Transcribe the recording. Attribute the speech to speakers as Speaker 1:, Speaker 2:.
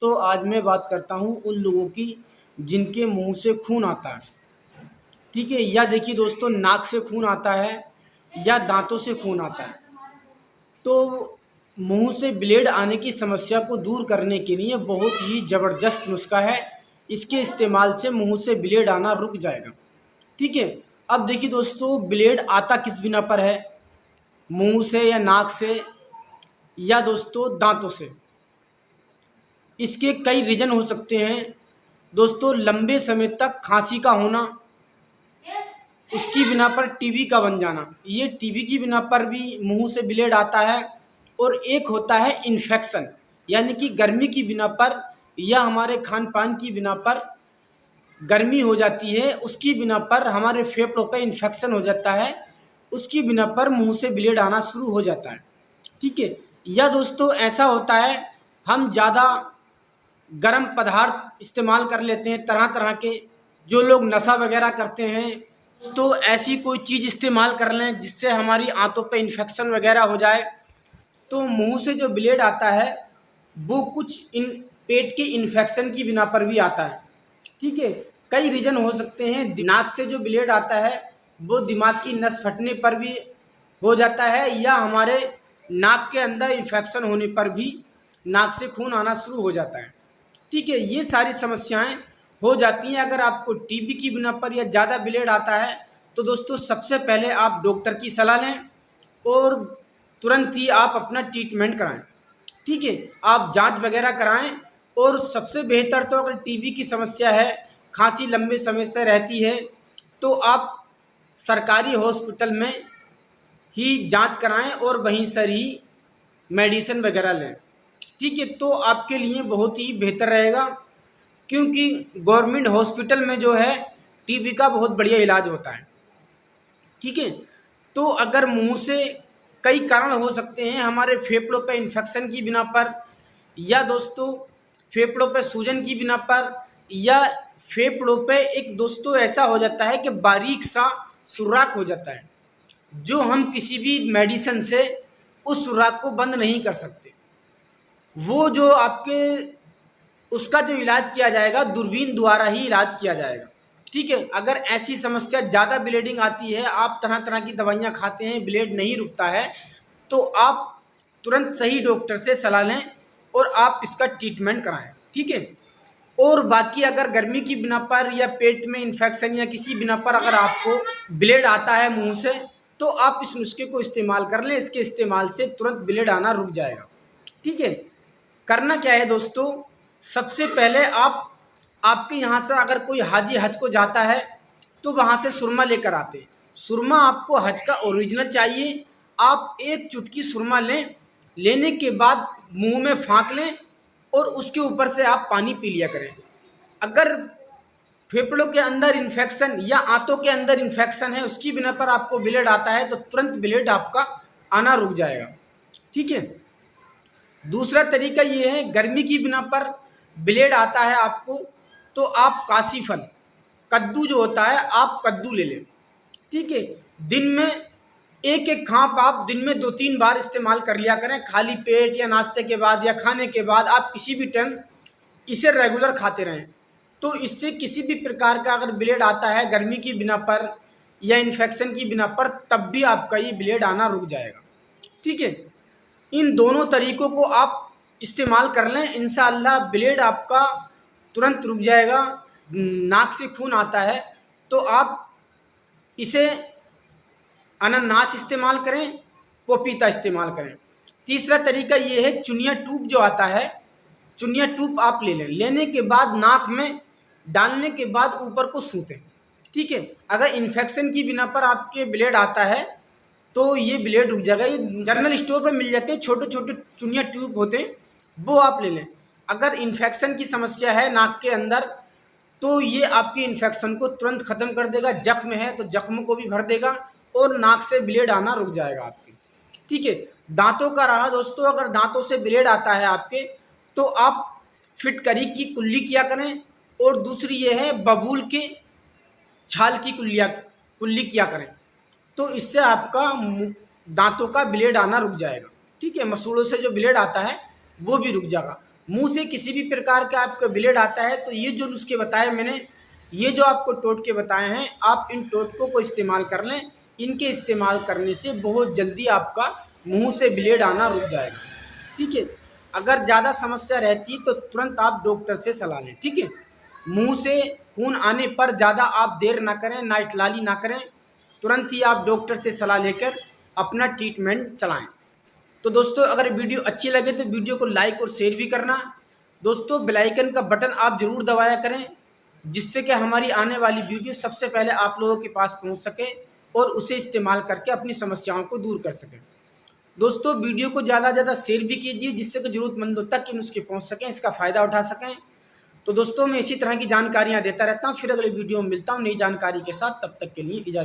Speaker 1: तो आज मैं बात करता हूँ उन लोगों की जिनके मुंह से खून आता है। ठीक है, या देखिए दोस्तों, नाक से खून आता है या दांतों से खून आता है। तो मुंह से ब्लेड आने की समस्या को दूर करने के लिए बहुत ही ज़बरदस्त नुस्खा है। इसके इस्तेमाल से मुंह से ब्लेड आना रुक जाएगा। ठीक है। अब देखिए दोस्तों, ब्लेड आता किस बिना पर है? मुंह से या नाक से या दोस्तों दांतों से। इसके कई रीजन हो सकते हैं दोस्तों। लंबे समय तक खांसी का होना, उसकी बिना पर टीबी का बन जाना, ये टीबी की बिना पर भी मुंह से ब्लेड आता है। और एक होता है इन्फेक्शन, यानी कि गर्मी की बिना पर या हमारे खान पान की बिना पर गर्मी हो जाती है, उसकी बिना पर हमारे फेफड़ों पे इन्फेक्शन हो जाता है, उसकी बिना पर मुंह से ब्लेड आना शुरू हो जाता है। ठीक है। या दोस्तों ऐसा होता है, हम ज़्यादा गर्म पदार्थ इस्तेमाल कर लेते हैं तरह तरह के। जो लोग नशा वगैरह करते हैं तो ऐसी कोई चीज़ इस्तेमाल कर लें जिससे हमारी आंतों पे इन्फेक्शन वगैरह हो जाए। तो मुंह से जो ब्लेड आता है वो कुछ इन पेट के इन्फेक्शन की बिना पर भी आता है। ठीक है। कई रीजन हो सकते हैं। नाक से जो ब्लेड आता है वो दिमाग की नस फटने पर भी हो जाता है, या हमारे नाक के अंदर इन्फेक्शन होने पर भी नाक से खून आना शुरू हो जाता है। ठीक है। ये सारी समस्याएं हो जाती हैं अगर आपको टीबी की बिना पर या ज़्यादा ब्लेड आता है। तो दोस्तों सबसे पहले आप डॉक्टर की सलाह लें और तुरंत ही आप अपना ट्रीटमेंट कराएं। ठीक है। आप जांच वगैरह कराएं। और सबसे बेहतर तो अगर टीबी की समस्या है, खांसी लंबे समय से रहती है, तो आप सरकारी हॉस्पिटल में ही जांच कराएं और वहीं से ही मेडिसिन वगैरह लें। ठीक है। तो आपके लिए बहुत ही बेहतर रहेगा, क्योंकि गवर्नमेंट हॉस्पिटल में जो है टीबी का बहुत बढ़िया इलाज होता है। ठीक है। तो अगर मुंह से कई कारण हो सकते हैं, हमारे फेफड़ों पे इन्फेक्शन की बिना पर, या दोस्तों फेफड़ों पे सूजन की बिना पर, या फेफड़ों पे एक दोस्तों ऐसा हो जाता है कि बारीक सा सुराख हो जाता है, जो हम किसी भी मेडिसिन से उस सुराख को बंद नहीं कर सकते। वो जो आपके उसका जो इलाज किया जाएगा दूरबीन द्वारा ही इलाज किया जाएगा। ठीक है। अगर ऐसी समस्या ज़्यादा ब्लीडिंग आती है, आप तरह तरह की दवाइयाँ खाते हैं, ब्लीड नहीं रुकता है, तो आप तुरंत सही डॉक्टर से सलाह लें और आप इसका ट्रीटमेंट कराएं। ठीक है। और बाकी अगर गर्मी की बिना पर या पेट में इन्फेक्शन या किसी बिना पर अगर आपको ब्लेड आता है मुंह से, तो आप इस नुस्खे को इस्तेमाल कर लें। इसके इस्तेमाल से तुरंत ब्लेड आना रुक जाएगा। ठीक है। करना क्या है दोस्तों, सबसे पहले आप आपके यहाँ से अगर कोई हाजी हज को जाता है तो वहाँ से सुरमा लेकर आते हैं। सुरमा आपको हज का ओरिजिनल चाहिए। आप एक चुटकी सुरमा लें, लेने के बाद मुंह में फाँक लें और उसके ऊपर से आप पानी पी लिया करें। अगर फेफड़ों के अंदर इन्फेक्शन या आंतों के अंदर इन्फेक्शन है, उसकी बिना पर आपको ब्लेड आता है, तो तुरंत ब्लेड आपका आना रुक जाएगा। ठीक है। दूसरा तरीका ये है, गर्मी की बिना पर ब्लेड आता है आपको, तो आप काशी फल, कद्दू जो होता है, आप कद्दू ले लें। ठीक है। दिन में एक एक खाप आप दिन में 2-3 बार इस्तेमाल कर लिया करें, खाली पेट या नाश्ते के बाद या खाने के बाद। आप किसी भी टाइम इसे रेगुलर खाते रहें, तो इससे किसी भी प्रकार का अगर ब्लेड आता है गर्मी की बिना पर या इन्फेक्शन की बिना पर, तब भी आपका ये ब्लेड आना रुक जाएगा। ठीक है। इन दोनों तरीकों को आप इस्तेमाल कर लें, इंशाअल्लाह ब्लेड आपका तुरंत रुक जाएगा। नाक से खून आता है तो आप इसे अनानास इस्तेमाल करें, पपीता इस्तेमाल करें। तीसरा तरीका ये है, चुनिया ट्यूब जो आता है, चुनिया ट्यूब आप ले लें। लेने के बाद नाक में डालने के बाद ऊपर को सूतें। ठीक है। अगर इन्फेक्शन की बिना पर आपके ब्लेड आता है तो ये ब्लेड रुक जाएगा। ये जनरल स्टोर पर मिल जाते हैं, छोटे छोटे चुनिया ट्यूब होते हैं, वो आप ले लें। अगर इन्फेक्शन की समस्या है नाक के अंदर, तो ये आपकी इन्फेक्शन को तुरंत ख़त्म कर देगा। जख्म है तो जख्म को भी भर देगा और नाक से ब्लेड आना रुक जाएगा आपके। ठीक है। दांतों का रहा दोस्तों, अगर दांतों से ब्लेड आता है आपके, तो आप फिटकरी की कुल्ली किया करें। और दूसरी ये है, बबूल के छाल की कुल्ली किया करें, तो इससे आपका दांतों का ब्लेड आना रुक जाएगा। ठीक है। मसूड़ों से जो ब्लेड आता है वो भी रुक जाएगा। मुंह से किसी भी प्रकार का आपका ब्लेड आता है तो ये जो नुस्खे बताए मैंने, ये जो आपको टोटके बताए हैं, आप इन टोटकों को इस्तेमाल कर लें। इनके इस्तेमाल करने से बहुत जल्दी आपका मुंह से ब्लेड आना रुक जाएगा। ठीक है, अगर ज़्यादा समस्या रहती है तो तुरंत आप डॉक्टर से सलाह लें। ठीक है, मुंह से खून आने पर ज़्यादा आप देर ना करें, ना इटलाली ना करें, तुरंत ही आप डॉक्टर से सलाह लेकर अपना ट्रीटमेंट चलाएं। तो दोस्तों अगर वीडियो अच्छी लगे तो वीडियो को लाइक और शेयर भी करना। दोस्तों बेल आइकन का बटन आप ज़रूर दबाया करें, जिससे कि हमारी आने वाली वीडियो सबसे पहले आप लोगों के पास पहुंच सके और उसे इस्तेमाल करके अपनी समस्याओं को दूर कर सकें। दोस्तों वीडियो को ज़्यादा से ज़्यादा शेयर भी कीजिए, जिससे कि ज़रूरतमंदों तक इन नुस्खे पहुँच सकें, इसका फ़ायदा उठा सकें। तो दोस्तों मैं इसी तरह की जानकारियाँ देता रहता हूँ। फिर अगले वीडियो में मिलता हूँ नई जानकारी के साथ। तब तक के लिए इजाज़त।